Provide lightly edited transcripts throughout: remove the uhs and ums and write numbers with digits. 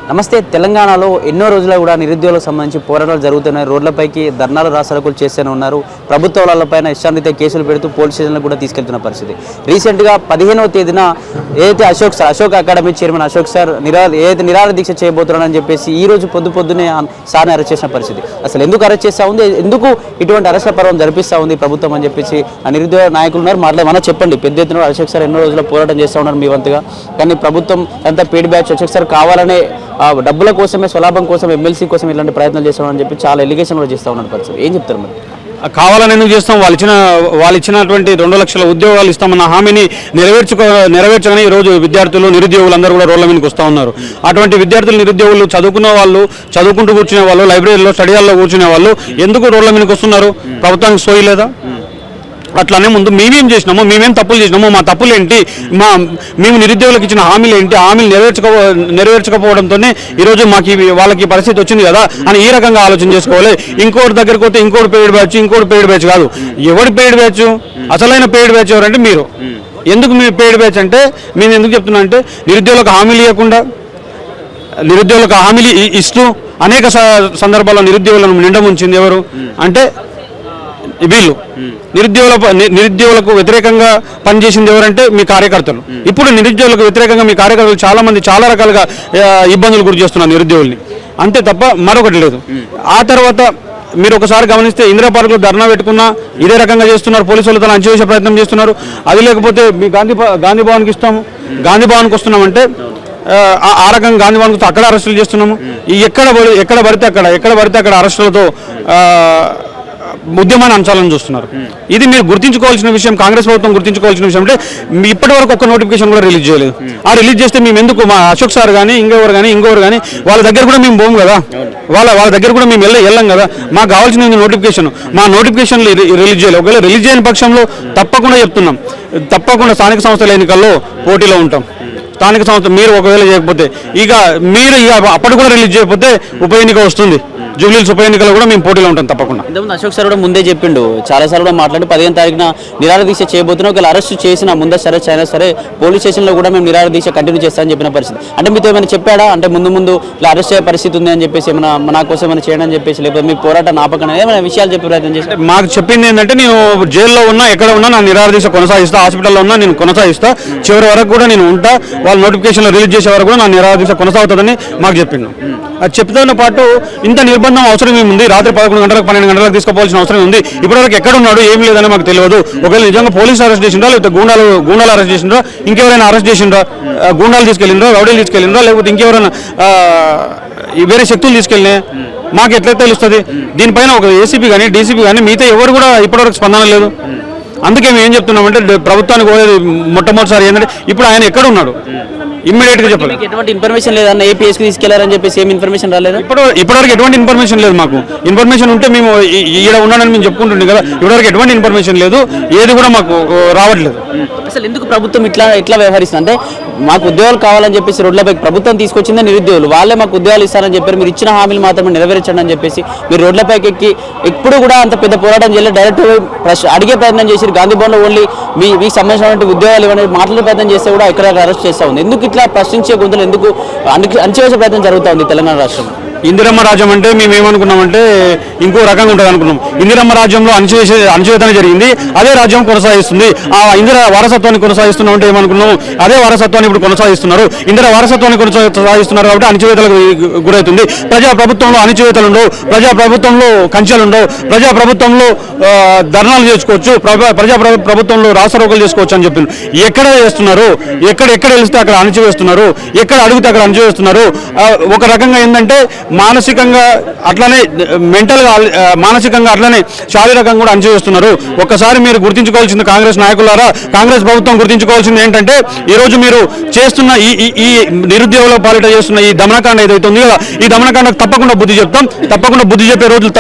నమస్తే. తెలంగాణలో ఎన్నో రోజులు కూడా నిరుద్యోగులకు సంబంధించి పోరాటాలు జరుగుతున్నాయి. రోడ్లపైకి ధర్నాలు రాసరకులు చేస్తూనే ఉన్నారు. ప్రభుత్వాలపైన ఇష్టాన్విత కేసులు పెడుతూ పోలీస్ స్టేషన్లకు కూడా తీసుకెళ్తున్న పరిస్థితి. రీసెంట్గా 15వ తేదీన ఏదైతే Ashok academy chairman Ashok sir నిరాహార దీక్ష చేయబోతున్నారని చెప్పేసి ఈ రోజు పొద్దున్నే సార్ని అరెస్ట్ చేసిన పరిస్థితి. అసలు ఎందుకు అరెస్ట్ చేస్తూ ఉంది, ఎందుకు ఇటువంటి అరెస్ట్ల పర్వం జరిపిస్తూ ఉంది ప్రభుత్వం అని చెప్పేసి ఆ నిరుద్యోగ నాయకులు ఉన్నారు. మనం చెప్పండి, పెద్ద ఎత్తున అశోక్ సార్ ఎన్నో రోజుల పోరాటం చేస్తూ ఉన్నారు మీ వంతుగా. కానీ ప్రభుత్వం అంతా పేడ్ బ్యాచ్ అశోక్ సార్ కావాలనే డబ్బుల కోసమే, స్వలాభం కోసం, ఎమ్మెల్సీ కోసం ఇలాంటి ప్రయత్నాలు చేస్తామని చెప్పి చాలా ఎలిగేషన్ కూడా చేస్తూ ఉన్నారు పరిస్థితి. ఏం చెప్తారు మరి? కావాలని ఎందుకు చేస్తాం? వాళ్ళు ఇచ్చినటువంటి 2 లక్షల ఉద్యోగాలు ఇస్తామన్న హామీని నెరవేర్చగానే ఈరోజు విద్యార్థులు, నిరుద్యోగులు అందరూ కూడా రోడ్ల మీదకి వస్తూ ఉన్నారు. అటువంటి విద్యార్థులు, నిరుద్యోగులు, చదువుకున్న వాళ్ళు, చదువుకుంటూ కూర్చునే వాళ్ళు, లైబ్రరీలో స్టడీ హాల్లో కూర్చునే వాళ్ళు ఎందుకు రోడ్ల మీదకి వస్తున్నారు? ప్రభుత్వానికి సోయి లేదా? అట్లానే ముందు మేమేం చేసినామో, మేమేం తప్పులు చేసినామో, మా తప్పులు ఏంటి, మేము నిరుద్యోగులకు ఇచ్చిన హామీలు ఏంటి, హామీలు నెరవేర్చకపోవడంతోనే ఈరోజు వాళ్ళకి పరిస్థితి వచ్చింది కదా అని ఈ రకంగా ఆలోచన చేసుకోవాలి. ఇంకోటి దగ్గరికి పోతే ఇంకోటి పెయిడ్ బ్యాచ్ కాదు. ఎవరి పెయిడ్ బ్యాచ్? అసలైన పెయిడ్ బ్యాచ్ ఎవరంటే మీరు. ఎందుకు మీ పెయిడ్ బ్యాచ్ అంటే మేము ఎందుకు చెప్తున్నా అంటే, నిరుద్యోగులకు హామీలు ఇవ్వకుండా, నిరుద్యోగులకు హామీలు ఇస్తూ అనేక సందర్భాల్లో నిరుద్యోగులను నిండముంచింది ఎవరు అంటే వీళ్ళు. నిరుద్యోగులకు వ్యతిరేకంగా పనిచేసింది ఎవరంటే మీ కార్యకర్తలు. ఇప్పుడు నిరుద్యోగులకు వ్యతిరేకంగా మీ కార్యకర్తలు చాలా మంది చాలా రకాలుగా ఇబ్బందులు గురి చేస్తున్నారు నిరుద్యోగుల్ని, అంతే తప్ప మరొకటి లేదు. ఆ తర్వాత మీరు ఒకసారి గమనిస్తే ఇందిరా పార్కులో ధర్నా పెట్టుకున్నా ఇదే రకంగా చేస్తున్నారు, పోలీసు వాళ్ళతో అంచివేసే ప్రయత్నం చేస్తున్నారు. అది లేకపోతే మీ గాంధీ భవన్కి ఇస్తాము, గాంధీ భవన్కి వస్తున్నామంటే ఆ రకంగా గాంధీ భవన్కి వస్తే అక్కడ అరెస్టులు చేస్తున్నాము. ఎక్కడ పడితే అక్కడ అరెస్టులతో ఉద్యమాన్ని అంచాలని చూస్తున్నారు. ఇది మీరు గుర్తించుకోవాల్సిన విషయం, కాంగ్రెస్ ప్రభుత్వం గుర్తించుకోవాల్సిన విషయం. అంటే ఇప్పటి వరకు ఒక్క నోటిఫికేషన్ కూడా రిలీజ్ చేయలేదు. ఆ రిలీజ్ చేస్తే మేము ఎందుకు, మా అశోక్ సార్ కానీ ఇంకొకరు కానీ వాళ్ళ దగ్గర కూడా మేము పోము కదా, వాళ్ళ దగ్గర కూడా మేము వెళ్ళాం కదా. మాకు కావాల్సిన నోటిఫికేషన్, మా నోటిఫికేషన్ రిలీజ్ చేయలేదు. ఒకవేళ రిలీజ్ చేయని పక్షంలో తప్పకుండా చెప్తున్నాం, తప్పకుండా స్థానిక సంస్థల ఎన్నికల్లో పోటీలో ఉంటాం. స్థానిక సంస్థ మీరు ఒకవేళ చేయకపోతే మీరు అప్పటి కూడా రిలీజ్ చేయకపోతే ఉప ఎన్నిక వస్తుంది. జూబ్లీహిల్స్ ఉప ఎన్నికల్లో కూడా మేము పోటీలో ఉంటాం తప్పకుండా. ఇంతకుముందు అశోక్ సార్ కూడా ముందే చెప్పిండు, చాలాసార్లు కూడా మాట్లాడి 15వ తారీఖున నిరాహార దీక్ష చేయబోతున్నాం. ఒకవేళ అరెస్ట్ చేసిన ముందే అయినా సరే పోలీస్ స్టేషన్లో కూడా మేము నిరాహార దీక్ష కంటిన్యూ చేస్తామని చెప్పిన పరిస్థితి. అంటే మీతో ఏమైనా చెప్పాడా? అంటే ముందు ఇలా అరెస్ట్ అయ్యే పరిస్థితి ఉంది అని చెప్పేసి ఏమైనా నా కోసం ఏమైనా చేయడం అని చెప్పేసి, లేకపోతే మీ పోరాటం ఆపకుండా ఏమైనా విషయాలు చెప్పే ప్రయత్నం చేసి? మాకు చెప్పింది ఏంటంటే, నేను జైల్లో ఉన్నా, ఎక్కడ ఉన్నా నా నిరాహార దీక్ష కొనసాగిస్తా, హాస్పిటల్లో ఉన్నా నేను కొనసాగిస్తా, చివరి వరకు కూడా నేను ఉంటా, వాళ్ళ నోటిఫికేషన్లో రిలీజ్ చేసే వరకు కూడా నా నిరాహార దీక్ష కొనసాగుతుందని మాకు చెప్పిండు. అది చెప్తున్న పాటు ఇంత నిర్బంధం అవసరం ఏముంది? రాత్రి 11 గంటలకు 12 గంటలకు తీసుకోవాల్సిన అవసరం ఉంది? ఇప్పటివరకు ఎక్కడ ఉన్నాడు, ఏం లేదని మాకు తెలియదు. ఒకవేళ నిజంగా పోలీసు అరెస్ట్ చేసిండ్రా, లేకపోతే గూండాలు అరెస్ట్ చేసిండ్రా, ఇంకెవరైనా అరెస్ట్ చేసిండ్రా, గూండాలు తీసుకెళ్ళిండ్రా, రౌడీలు తీసుకెళ్ళిండ్రా, లేకపోతే ఇంకెవరైనా వేరే శక్తులు తీసుకెళ్ళినా మాకు ఎట్లయితే తెలుస్తుంది? దీనిపైన ఒక ఏసీపీ కానీ డీసీపీ కానీ మిగతా ఎవరు కూడా ఇప్పటివరకు స్పందన లేదు. అందుకే మేము ఏం చెప్తున్నామంటే, ప్రభుత్వానికి పోయేది మొట్టమొదటిసారి ఏంటంటే, ఇప్పుడు ఆయన ఎక్కడ ఉన్నాడు ఇమ్మీడియట్ గా చెప్పాలి. ఎటువంటి ఇన్ఫర్మేషన్ లేదన్న, ఏపీఎస్కి తీసుకెళ్లారని చెప్పేసి ఏం ఇన్ఫర్మేషన్ రాలేదు. ఇప్పటివరకు ఎటువంటి ఇన్ఫర్మేషన్ లేదు. మాకు ఇన్ఫర్మేషన్ ఉంటే మేము ఈడ ఉన్నానని మేము చెప్పుకుంటుండే కదా. ఇప్పటివరకు ఎటువంటి ఇన్ఫర్మేషన్ లేదు, ఏది కూడా మాకు రావట్లేదు. అసలు ఎందుకు ప్రభుత్వం ఇట్లా వ్యవహరిస్తుంది అంటే, మాకు ఉద్యోగాలు కావాలని చెప్పేసి రోడ్లపై ప్రభుత్వం తీసుకొచ్చిందే నిరుద్యోగులు, వాళ్ళే మాకు ఉద్యోగాలు ఇస్తారని చెప్పారు. మీరు ఇచ్చిన హామీలు మాత్రమే నెరవేర్చండి అని చెప్పేసి మీరు రోడ్లపైకి ఎక్కి ఎప్పుడు కూడా అంత పెద్ద పోరాటం చేయలేదు. డైరెక్ట్ అడిగే ప్రయత్నం చేసి గాంధీ భవన్లో ఓన్లీ మీకు సంబంధించినటువంటి ఉద్యోగాలు ఇవ్వడానికి మాట్లాడే ప్రయత్నం చేస్తే కూడా ఇక్కడ అరెస్ట్ చేస్తూ ఉంది. ఎందుకు ఇట్లా ప్రశ్నించే గొంతులు ఎందుకు అణచివేసే ప్రయత్నం జరుగుతూ ఉంది తెలంగాణ రాష్ట్రంలో? ఇందిరమ్మ రాజ్యం అంటే మేము ఏమనుకున్నామంటే ఇంకో రకంగా ఉంటుంది అనుకున్నాం. ఇందిరమ్మ రాజ్యంలో అణచివేతన జరిగింది, అదే రాజ్యం కొనసాగిస్తుంది. ఆ ఇందిర వారసత్వాన్ని కొనసాగిస్తున్నాం అంటే ఏమనుకున్నాము, అదే వారసత్వాన్ని ఇప్పుడు కొనసాగిస్తున్నారు. ఇందిర వారసత్వాన్ని కొనసాగిస్తున్నారు కాబట్టి అణచివేతలకు గురవుతుంది. ప్రజాప్రభుత్వంలో అణచివేతలు ఉండవు, ప్రజాప్రభుత్వంలో కంచెలు ఉండవు, ప్రజాప్రభుత్వంలో ధర్నాలు చేసుకోవచ్చు, ప్రజాప్రభుత్వంలో రాస్తారోకలు చేసుకోవచ్చు అని చెప్పింది. ఎక్కడ చేస్తున్నారు? ఎక్కడ వెళ్తే అక్కడ అణచివేస్తున్నారు, ఎక్కడ అడిగితే అక్కడ అణచివేస్తున్నారు. ఒక రకంగా ఏంటంటే మానసికంగా అట్లనే మెంటల్గా, మానసికంగా అట్లనే శారీరకంగా కూడా అణచివేస్తున్నారు. ఒక్కసారి మీరు గుర్తించుకోవాల్సింది కాంగ్రెస్ నాయకులారా, కాంగ్రెస్ ప్రభుత్వం గుర్తించుకోవాల్సింది ఏంటంటే, ఈరోజు మీరు చేస్తున్న ఈ నిరుద్యోగుల పాలిట చేస్తున్న ఈ దమనకాండ ఏదైతే ఉంది కదా, ఈ దమనకాండకు తప్పకుండా బుద్ధి చెప్తాం. తప్పకుండా బుద్ధి చెప్పే రోజులు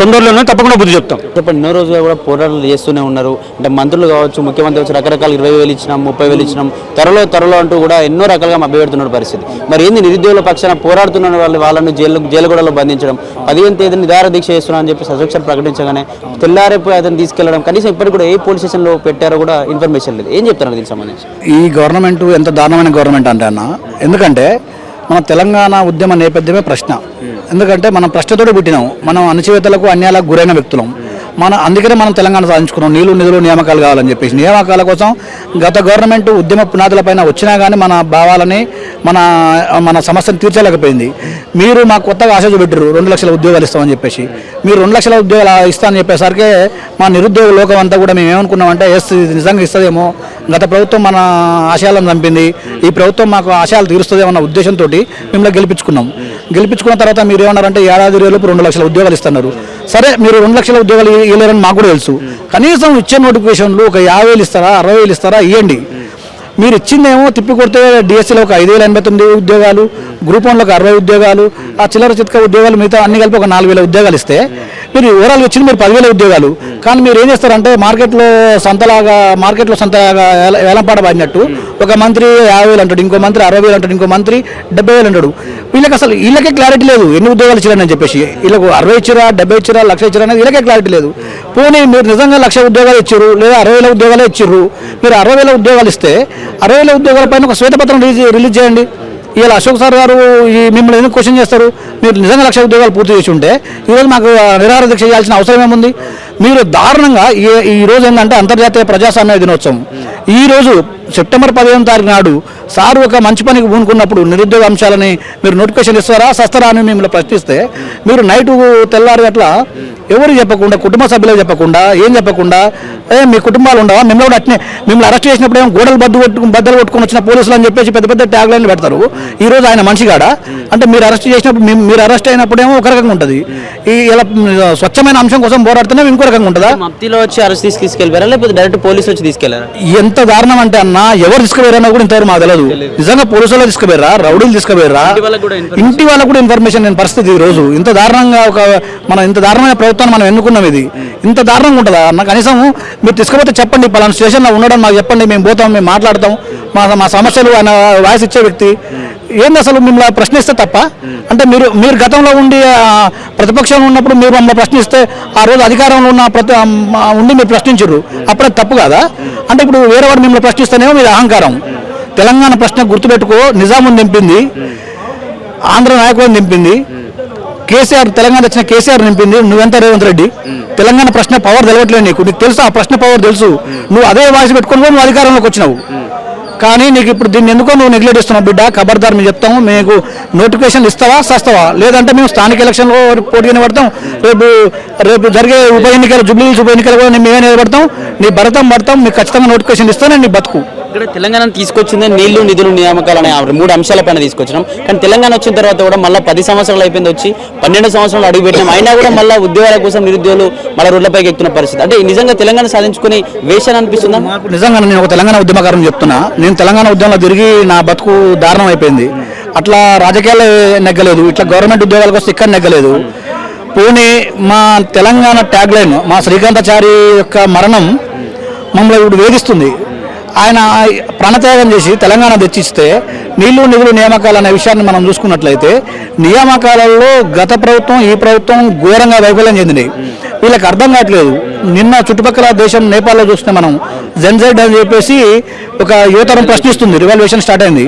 తొందరలోనే తప్పకుండా బుద్ధి చెప్తాం. చెప్పండి, ఎన్నో రోజులు కూడా పోరాటాలు చేస్తూనే ఉన్నారు. అంటే మంత్రులు కావచ్చు, ముఖ్యమంత్రి వచ్చి రకరకాల 20,000 ఇచ్చినాం, 30,000 ఇచ్చినాం, త్వరలో అంటూ కూడా ఎన్నో రకాలుగా మభ్యపెడుతున్న పరిస్థితి. మరి ఏంది నిరుద్యోగుల పక్షాన పోరాడుతున్న వాళ్ళను జైలుగూడలో బంధించడం, 15వ తేదీన నిరాహార దీక్ష చేస్తున్నారని చెప్పి అశోక్ సార్ ప్రకటించగానే తెల్లారేపు అతను తీసుకెళ్లడం, కనీసం ఇప్పటికి కూడా ఏ పోలీస్ స్టేషన్లో పెట్టారో కూడా ఇన్ఫర్మేషన్ లేదు. ఏం చెప్తారు దీనికి సంబంధించి? ఈ గవర్నమెంట్ ఎంత దారుణమైన గవర్నమెంట్ అంటే అన్న, ఎందుకంటే మన తెలంగాణ ఉద్యమ నేపథ్యమే ప్రశ్న. ఎందుకంటే మనం ప్రశ్నతోటి పుట్టినాం, మనం అణచివేతలకు అన్యాయాలకు గురైన వ్యక్తులం. అందుకనే మనం తెలంగాణ సాధించుకున్నాం. నిధులు నియామకాలు కావాలని చెప్పేసి నియామకాల కోసం గత గవర్నమెంట్ ఉద్యమ పునాదులపైన వచ్చినా కానీ మన భావాలని మన సమస్యను తీర్చలేకపోయింది. మీరు మాకు కొత్తగా ఆశ చూపెట్టారు 2 లక్షల ఉద్యోగాలు ఇస్తామని చెప్పేసి. మీరు 2 లక్షల ఉద్యోగాలు ఇస్తామని చెప్పేసరికి మా నిరుద్యోగ లోకం అంతా కూడా మేము ఏమనుకున్నామంటే నిజంగా ఇస్తుందేమో, గత ప్రభుత్వం మన ఆశయాలను చంపింది, ఈ ప్రభుత్వం మాకు ఆశయాలు తీరుస్తుందేమో అన్న ఉద్దేశంతో మిమ్మల్ని గెలిపించుకున్నాం. గెలిపించుకున్న తర్వాత మీరు ఏమన్నారంటే ఏడాది లోపు 2 లక్షల ఉద్యోగాలు ఇస్తున్నారు. సరే, మీరు 2 లక్షల ఉద్యోగాలు ఇవ్వలేరని మాకు కూడా తెలుసు. కనీసం ఇచ్చే నోటిఫికేషన్లు ఒక 50,000 ఇస్తారా, 60,000 ఇస్తారా, ఇవ్వండి. మీరు ఇచ్చిందేమో తిప్పి కొడితే డిఎస్సీలో ఒక 5,089 ఉద్యోగాలు, గ్రూప్ 1లో 60 ఉద్యోగాలు, ఆ చిల్లర చిత్క ఉద్యోగాలు మిగతా అన్ని కలిపి ఒక 4,000 ఉద్యోగాలు ఇస్తే మీరు ఓవరాల్గా ఇచ్చింది మీరు 10,000 ఉద్యోగాలు. కానీ మీరు ఏం చేస్తారంటే మార్కెట్లో సంతలాగా వేలంపాట పడినట్టు ఒక మంత్రి 50,000 అంటాడు, ఇంకో మంత్రి 60,000 అంటాడు, ఇంకో మంత్రి 70,000 అంటాడు. వీళ్ళకే క్లారిటీ లేదు ఎన్ని ఉద్యోగాలు ఇచ్చారని చెప్పేసి. వీళ్ళకు 60 ఇచ్చిరా, 70 ఇచ్చిరా, 1,00,000 ఇచ్చిరా అనేది వీళ్ళకే క్లారిటీ లేదు. పోనీ మీరు నిజంగా 1,00,000 ఉద్యోగాలు ఇచ్చారు లేదా 60,000 ఉద్యోగాలే ఇచ్చిర్రు, మీరు 60,000 ఉద్యోగాలు ఇస్తే 60,000 ఉద్యోగాల పైన ఒక శ్వేతపత్రం రిలీజ్ చేయండి. ఇలా అశోక్ సార్ గారు మిమ్మల్ని ఎందుకు క్వశ్చన్ చేస్తారు? మీరు నిజంగా 1,00,000 ఉద్యోగాలు పూర్తి చేసి ఉంటే ఈరోజు మాకు నిరాహార దీక్ష చేయాల్సిన అవసరం ఏముంది? మీరు దారుణంగా ఈరోజు ఏంటంటే అంతర్జాతీయ ప్రజాస్వామ్య దినోత్సవం. ఈరోజు సెప్టెంబర్ 15వ తారీఖు నాడు సార్ ఒక మంచి పనికి పూనుకున్నప్పుడు నిరుద్యోగ అంశాలని మీరు నోటిఫికేషన్ ఇస్తారా సస్తారా అని మిమ్మల్ని ప్రశ్నిస్తే మీరు నైటు తెల్లారి అట్లా ఎవరు చెప్పకుండా, కుటుంబ సభ్యులకు చెప్పకుండా, ఏం చెప్పకుండా మీ కుటుంబాలు ఉండవా? మిమ్మల్ని కూడా అట్నే మిమ్మల్ని అరెస్ట్ చేసినప్పుడు ఏమో గోడలు బద్దలు కొట్టుకొని వచ్చిన పోలీసులు అని చెప్పేసి పెద్ద పెద్ద ట్యాగ్ లైన్లు పెడతారు. ఈ రోజు ఆయన మనిషిగాడా? అంటే మీరు అరెస్ట్ చేసినప్పుడు మీరు అరెస్ట్ అయినప్పుడేమో ఒక రకంగా ఉంటుంది, ఇలా స్వచ్ఛమైన అంశం కోసం పోరాడుతూనే ఇంకో రకంగా ఉంటుందా? మప్తిలో వచ్చి అరెస్ట్ తీసుకెళ్ళారా లేకపోతే డైరెక్ట్ పోలీసులు వచ్చి తీసుకెళ్లారా? ఎంత దారుణం అంటే అన్న, ఎవరు తీసుకుపోయారన్నా కూడా ఇంతవరకు మాకు తెలియదు. నిజంగా పోలీసులు తీసుకుపోయారా, రౌడీలు తీసుకుపోయారా, ఇంటి వాళ్ళకు కూడా ఇన్ఫర్మేషన్ లేని పరిస్థితి. ఈ రోజు ఇంత దారుణంగా ఇంత దారుణమైన ప్రభుత్వాన్ని మనం ఎన్నుకున్నాం. ఇది ఇంత దారుణంగా ఉంటుందా అన్న? కనీసం మీరు తీసుకుపోతే చెప్పండి, పలానా స్టేషన్లో ఉండడం మాకు చెప్పండి, మేము పోతాం, మేము మాట్లాడతాం, మా సమస్యలు ఆయన వాయిస్ ఇచ్చే వ్యక్తి ఏంది అసలు మిమ్మల్ని ప్రశ్నిస్తే తప్ప? అంటే మీరు గతంలో ఉండి ప్రతిపక్షంలో ఉన్నప్పుడు మీరు మమ్మల్ని ప్రశ్నిస్తే ఆ రోజు అధికారంలో ఉండి మీరు ప్రశ్నించరు, అప్పుడే తప్పు కాదా? అంటే ఇప్పుడు వేరే వాడు మిమ్మల్ని ప్రశ్నిస్తేనేమో మీరు అహంకారం. తెలంగాణ ప్రశ్న గుర్తుపెట్టుకో, నిజాముని నింపింది, ఆంధ్ర నాయకులను నింపింది, కేసీఆర్ తెలంగాణ వచ్చిన కేసీఆర్ నింపింది, నువ్వెంత రేవంత్ రెడ్డి. తెలంగాణ ప్రశ్న పవర్ తెలవట్లేదు నీకు తెలుసు, ఆ ప్రశ్న పవర్ తెలుసు. నువ్వు అదే వాయిస్ పెట్టుకొని నువ్వు అధికారంలోకి వచ్చినావు. కానీ నీకు ఇప్పుడు దీన్ని ఎందుకో నువ్వు నెగ్లెక్ట్ చేస్తున్నావు బిడ్డ. ఖబర్దార్ మేము చెప్తాము, మీకు నోటిఫికేషన్ ఇస్తావా సస్తావా, లేదంటే మేము స్థానిక ఎలక్షన్లో పోటీగా నిలబడతాం. రేపు జరిగే ఉప ఎన్నికలు, జూబ్లీ హిల్స్ ఉప ఎన్నికలు కూడా మేమే నిలబడతాం, నీ భరతం పడతాం, మీకు ఖచ్చితంగా నోటిఫికేషన్ ఇస్తానే నీ బతుకు. ఇక్కడ తెలంగాణ తీసుకొచ్చిందే నీళ్లు, నిధులు, నియామకాలు అనే 3 అంశాలపైన తీసుకొచ్చినాం. కానీ తెలంగాణ వచ్చిన తర్వాత కూడా మళ్ళీ 10 సంవత్సరాలు అయిపోయింది, వచ్చి 12 సంవత్సరాలు అడుగుపెట్టినాం. అయినా కూడా మళ్ళీ ఉద్యోగాల కోసం నిరుద్యోగులు మళ్ళీ రోడ్లపైకి ఎక్కుతున్న పరిస్థితి. అంటే నిజంగా తెలంగాణ సాధించుకుని వేషాన్ని అనిపిస్తుందా? నాకు నిజంగా నేను ఒక తెలంగాణ ఉద్యమకారం చెప్తున్నా. నేను తెలంగాణ ఉద్యమంలో తిరిగి నా బతుకు దారుణం అయిపోయింది. అట్లా రాజకీయాలు నెగ్గలేదు, ఇట్లా గవర్నమెంట్ ఉద్యోగాలకు వస్తే ఇక్కడ నెగ్గలేదు. పోనీ మా తెలంగాణ ట్యాగ్ లైన్, మా శ్రీకాంతాచారి యొక్క మరణం మమ్మల్ని ఇప్పుడు వేధిస్తుంది. ఆయన ప్రాణత్యాగం చేసి తెలంగాణ తెచ్చిస్తే నీళ్లు, నిధులు, నియామకాలు అనే విషయాన్ని మనం చూసుకున్నట్లయితే నియామకాలలో గత ప్రభుత్వం, ఈ ప్రభుత్వం ఘోరంగా వైఫల్యం చెందినాయి. వీళ్ళకి అర్థం కావట్లేదు. నిన్న చుట్టుపక్కల దేశం నేపాల్లో చూస్తే మనం జెన్జెడ్ అని చెప్పేసి ఒక యువతరం ప్రశ్నిస్తుంది, రివాల్యుయేషన్ స్టార్ట్ అయింది.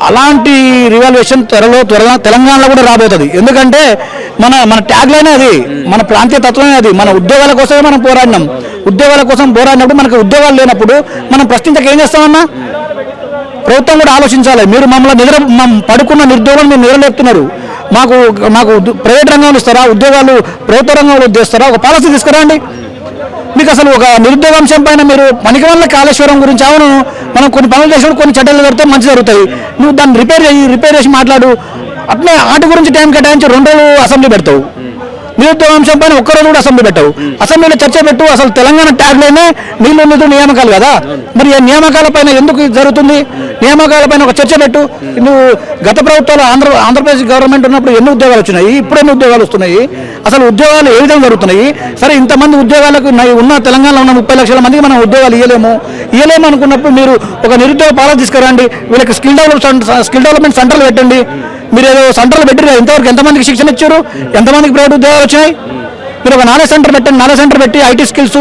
అలాంటి రివాల్యుయేషన్ త్వరలో తెలంగాణలో కూడా రాబోతుంది. ఎందుకంటే మన ట్యాగ్ లైన్ అది, మన ప్రాంతీయ తత్వమే అది. మన ఉద్యోగాల కోసమే మనం పోరాడినాం. ఉద్యోగాల కోసం పోరాడినప్పుడు మనకు ఉద్యోగాలు లేనప్పుడు మనం ప్రశ్నించక ఏం చేస్తామన్నా? ప్రభుత్వం కూడా ఆలోచించాలి. మీరు మమ్మల్ని పడుకున్న నిరుద్యోగం మీరు నిద్రలేపుతున్నారు. మాకు ప్రైవేట్ రంగంలో ఇస్తారా ఉద్యోగాలు, ప్రభుత్వ రంగంలో చేస్తారా? ఒక పాలసీ తీసుకురండి. మీకు అసలు ఒక నిరుద్యోగాంశం పైన మీరు పనికి వల్ల కాళేశ్వరం గురించి, అవును మనం కొన్ని పనులు చేసినప్పుడు కొన్ని చట్టాలు జరిగితే మంచి జరుగుతాయి, నువ్వు దాన్ని రిపేర్ చేసి మాట్లాడు. అట్లే వాటి గురించి టైం కేటాయించి 2 రోజులు అసెంబ్లీ పెడతావు. నిరుద్యోగాంశం పైన ఒక్కరోజు కూడా అసెంబ్లీ పెట్టావు. అసెంబ్లీలో చర్చ పెట్టు. అసలు తెలంగాణ ట్యాగ్ లైనే నీళ్లు, నిధులు, నియామకాలు కదా. మరి ఆ నియామకాల పైన ఎందుకు జరుగుతుంది? నియామకాల పైన ఒక చర్చ పెట్టు. నువ్వు గత ప్రభుత్వాలు ఆంధ్రప్రదేశ్ గవర్నమెంట్ ఉన్నప్పుడు ఎన్ని ఉద్యోగాలు వచ్చినాయి, ఇప్పుడు ఎన్ని ఉద్యోగాలు వస్తున్నాయి, అసలు ఉద్యోగాలు ఏ విధంగా జరుగుతున్నాయి? సరే, ఇంతమంది ఉద్యోగాలకు ఉన్న తెలంగాణలో ఉన్న 30 లక్షల మందికి మనం ఉద్యోగాలు ఇవ్వలేము అనుకున్నప్పుడు మీరు ఒక నిరుద్యోగ పాలన తీసుకురండి. వీళ్ళకి స్కిల్ డెవలప్మెంట్ సెంటర్లు పెట్టండి. మీరు ఏదో సెంటర్లు పెట్టారు, ఇంతవరకు ఎంతమందికి శిక్షణ ఇచ్చారు, ఎంతమందికి ప్రైవేట్ ఉద్యోగాలు వచ్చినాయి? మీరు ఒక నాలెడ్జ్ సెంటర్ పెట్టండి. నాలెడ్జ్ సెంటర్ పెట్టి IT skills,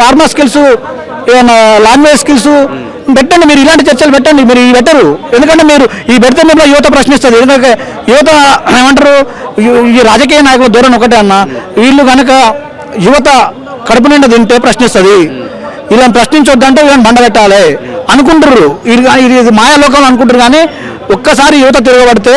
pharma skills, language skills, పెట్టండి, మీరు ఇలాంటి చర్చలు పెట్టండి. మీరు ఇవి పెట్టరు, ఎందుకంటే మీరు ఈ పెడితే మేము యువత ప్రశ్నిస్తుంది. ఎందుకంటే యువత ఏమంటారు, ఈ రాజకీయ నాయకుల ధోరణి ఒకటే అన్న, వీళ్ళు కనుక యువత కడుపు నిండా తింటే ప్రశ్నిస్తుంది, ఇలా ప్రశ్నించొద్దంటే వీళ్ళని బండబెట్టాలి అనుకుంటారు. ఇది మాయాలోకం అనుకుంటారు. కానీ ఒక్కసారి యువత తిరగబడితే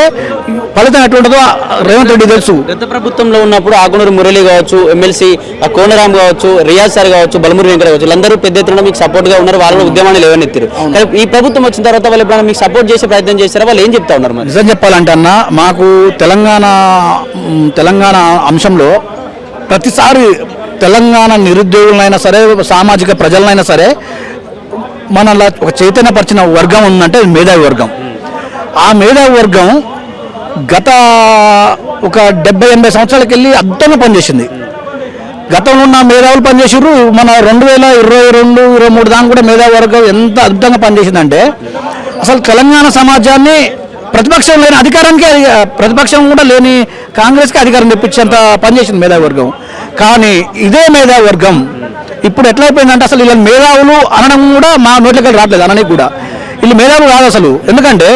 ఫలితం ఎట్లుంటుందో రేవంత్ రెడ్డి తెలుసు. గత ప్రభుత్వంలో ఉన్నప్పుడు ఆకునూరు మురళి కావచ్చు, ఎమ్మెల్సీ కోనరామ్ కావచ్చు, రియాజ్ సార్ కావచ్చు, బలమూరి వెంకట కావచ్చు, వీళ్ళందరూ పెద్ద ఎత్తున మీకు సపోర్ట్ గా ఉన్నారు. వాళ్ళు ఉద్యమాన్ని లేవనెత్తారు. కానీ ఈ ప్రభుత్వం వచ్చిన తర్వాత వాళ్ళు ఎప్పుడైనా మీకు సపోర్ట్ చేసే ప్రయత్నం చేస్తారా? వాళ్ళు ఏం చెప్తా ఉన్నారు? నిజం చెప్పాలంటే అన్న, మాకు తెలంగాణ అంశంలో ప్రతిసారి తెలంగాణ నిరుద్యోగులైనా సరే, సామాజిక ప్రజలనైనా సరే, మనలా ఒక చైతన్యపరిచిన వర్గం ఉందంటే మేధావి వర్గం. ఆ మేధావి వర్గం గత ఒక 70-80 సంవత్సరాలకి వెళ్ళి అద్భుతంగా పనిచేసింది. గతంలో ఉన్న మేధావులు పనిచేసారు. మన 2022-23 దాకా కూడా మేధావి వర్గం ఎంత అద్భుతంగా పనిచేసిందంటే, అసలు తెలంగాణ సమాజాన్ని ప్రతిపక్షం లేని అధికారానికి, ప్రతిపక్షం కూడా లేని కాంగ్రెస్కి అధికారం తెప్పించేంత పనిచేసింది మేధావి వర్గం. కానీ ఇదే మేధావి వర్గం ఇప్పుడు ఎట్లయిపోయిందంటే, అసలు వీళ్ళని మేధావులు అనడం కూడా మా నోట్లకి రావట్లేదు, అనడానికి కూడా. వీళ్ళు మేధావులు కాదు అసలు. ఎందుకంటే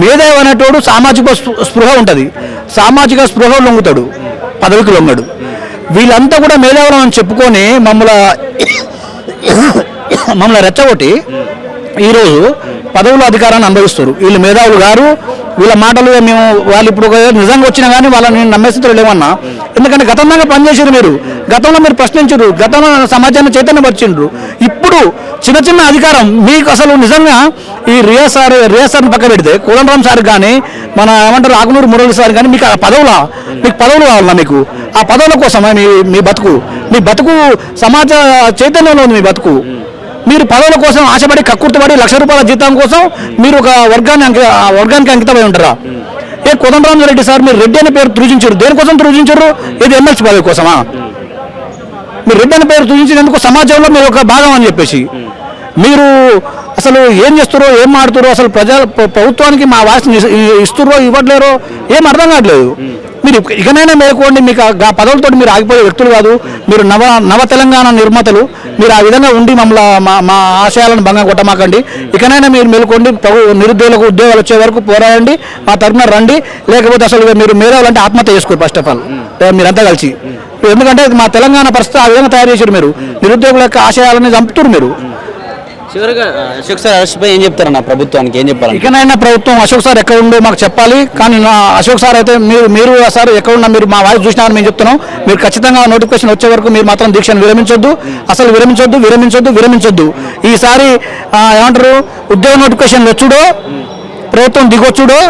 మేధావి అనేటోడు సామాజిక స్పృహ ఉంటుంది, సామాజిక స్పృహ లొంగుతాడు, పదవికి లొంగడు. వీళ్ళంతా కూడా మేధావులు అని చెప్పుకొని మమ్మల్ని రెచ్చగొట్టి ఈరోజు పదవుల అధికారాన్ని అనుభవిస్తారు. వీళ్ళు మేధావులు గారు, వీళ్ళ మాటలు మేము వాళ్ళు ఇప్పుడు నిజంగా వచ్చినా కానీ వాళ్ళని నమ్మేస్తారు లేమన్నా. ఎందుకంటే గతంలో పనిచేసారు, మీరు గతంలో మీరు ప్రశ్నించారు, గతంలో సమాజాన్ని చైతన్యపరిచిండ్రు. ఇప్పుడు చిన్న చిన్న అధికారం మీకు అసలు నిజంగా ఈ రియాజ్ సార్ని పక్క పెడితే, కోదండరామ్ సార్ కానీ, మన ఏమంటారు ఆకునూరు మురళి సార్ కానీ, మీకు మీకు పదవులు కావాలన్నా? మీకు ఆ పదవుల కోసమే మీ బతుకు సమాజ చైతన్యంలో ఉంది మీ బతుకు. మీరు పదవుల కోసం ఆశపడి కక్కుర్తిపడి ₹1,00,000 జీతం కోసం మీరు ఒక వర్గానికి అంకితమై ఉంటారా? కోదండరామ్ రెడ్డి సార్, మీరు రెడ్డి అనే పేరు త్రుజించారు, దేనికోసం త్రుజించారు? ఇది ఎమ్మెల్సీ పదవి కోసమా? మీరు రెడ్డి అనే పేరు త్రుజించినందుకు సమాజంలో మీరు ఒక భాగం అని చెప్పేసి మీరు అసలు ఏం చేస్తారో, ఏం మాడుతారో, అసలు ప్రభుత్వానికి మా వాయిస్ ఇస్తురో ఇవ్వట్లేరో ఏం అర్థం కావట్లేదు. మీరు ఇకనైనా మేలుకోండి. మీకు ఆ పదవులతో మీరు ఆగిపోయే వ్యక్తులు కాదు, మీరు నవ తెలంగాణ నిర్మాతలు. మీరు ఆ విధంగా ఉండి మా ఆశయాలను భంగం కొట్టమాకండి. ఇకనైనా మీరు మేలుకోండి. నిరుద్యోగులకు ఉద్యోగాలు వచ్చే వరకు పోరాడండి, మా తరఫున రండి. లేకపోతే అసలు మీరు మేధావులు అంటే ఆత్మహత్య చేసుకోరు ఫస్ట్ ఆఫ్ ఆల్ మీరంతా కలిసి. ఎందుకంటే మా తెలంగాణ పరిస్థితి ఆ విధంగా తయారు చేశారు. మీరు నిరుద్యోగుల యొక్క ఆశయాలని చంపుతారు. మీరు చివరిగా అశోక్ సార్ అరెస్ట్ పై ఏం చెప్తారన్న ప్రభుత్వానికి? ఏం చెప్పాలి? ఇకనైనా ప్రభుత్వం అశోక్ సార్ ఎక్కడ ఉందో మాకు చెప్పాలి. కానీ అశోక్ సార్ అయితే మీరు సార్ ఎక్కడ ఉన్నా, మీరు మా వాయిస్ చూసినారని మేము చెప్తున్నాం. మీరు ఖచ్చితంగా నోటిఫికేషన్ వచ్చే వరకు మీరు మాత్రం దీక్షను విరమించొద్దు, అసలు విరమించొద్దు. ఈసారి ఏమంటారు, ఉద్యోగ నోటిఫికేషన్ వచ్చుడో, ప్రభుత్వం దిగొచ్చుడో,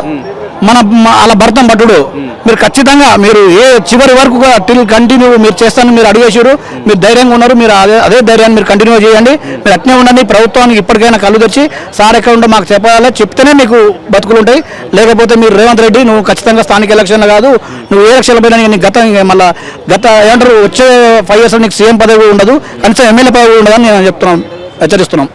అలా భర్తం పట్టుడు. మీరు ఖచ్చితంగా మీరు చివరి వరకు కంటిన్యూ మీరు చేస్తానని మీరు అడిగేసారు. మీరు ధైర్యంగా ఉన్నారు. మీరు అదే ధైర్యాన్ని మీరు కంటిన్యూ చేయండి. మీరు అట్నే ఉండండి. ప్రభుత్వానికి ఇప్పటికైనా కళ్ళు తెచ్చి సార్ ఎక్కడ ఉంటే మాకు చెప్పాలి, చెప్తేనే మీకు బతుకులు ఉంటాయి. లేకపోతే మీరు రేవంత్ రెడ్డి నువ్వు ఖచ్చితంగా స్థానిక ఎలక్షన్లు కాదు, నువ్వు ఏ ఎలక్షన్ల పైన గత ఏమంటారు వచ్చే 5 years నీకు సీఎం పదవి ఉండదు, కనీసం ఎమ్మెల్యే పదవి ఉండదని నేను చెప్తున్నాను, హెచ్చరిస్తున్నాం.